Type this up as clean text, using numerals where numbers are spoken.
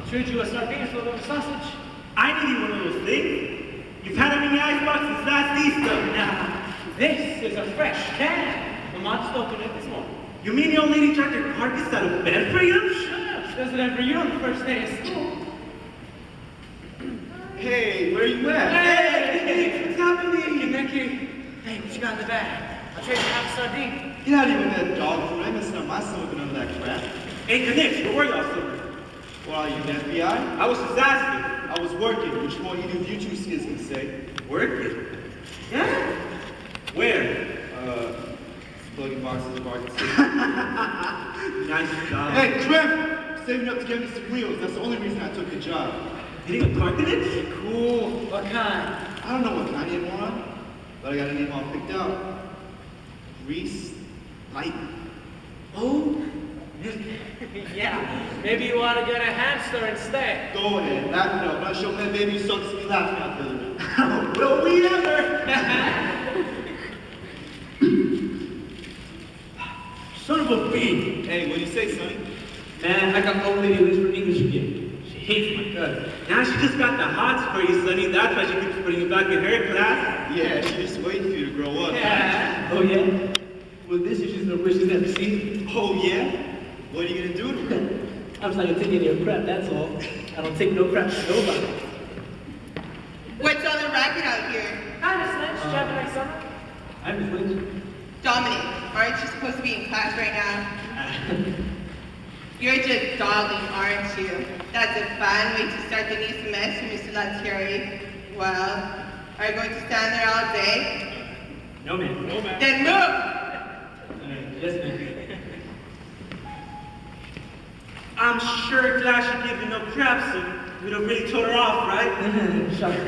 Trade you a sardine for a little sausage. I needed one of those things. You've had them in the icebox since last Easter. Nah, this is a fresh can. Mama just opened it this morning. You mean the old lady dragged her carcass out of bed for you? Sure, she does it every year on the first day of school. Hey, where you at? Hey, what's happening? Hey, Nicky. Hey, what you got in the bag? I'll trade you half a sardine. You're not even that dog food. I ain't messing up my stomach with none of that crap. Hey, Knick, where were y'all, sir? Well, are you the FBI? I was just asking. I was working, which more either of you two kids can say. Working? Yeah? Where? Plugging boxes of Arkansas. Nice job. Hey, Trev! Saving up to get me some wheels. That's the only reason I took the job. Getting a cartonnage? Cool. What kind? I don't know what kind you want, but I got a name all picked out. Reese Light. Oh? Yeah. Maybe you want to get a hamster instead. Go ahead, laugh it up. When I show that baby, you start to be laughing out there. Will we ever? Son of a bee. Hey, what do you say, Sonny? Man, I got old lady who's for English again. She hates my cousin. Now she just got the hots for you, Sonny. That's why she keeps putting you back in her class. Yeah, she's just waiting for you to grow up. Yeah. Oh, yeah? Well, this is just no wish she's never seen. Oh, yeah? What are you gonna do to her? I'm just not gonna take any of your crap, that's all. I don't take no crap from nobody. What's all the racket out here? Hi, Miss Lynch. Did you have a nice summer? I'm Miss Lynch. Dominic, aren't you supposed to be in class right now? You're just darling, aren't you? That's a fun way to start the new semester, Mr. Latieri. Well, are you going to stand there all day? No, ma'am. No, ma'am. Then move! Yes, ma'am. I'm sure glad she gave you no crap, so we'd have really told her off, right? Shut up.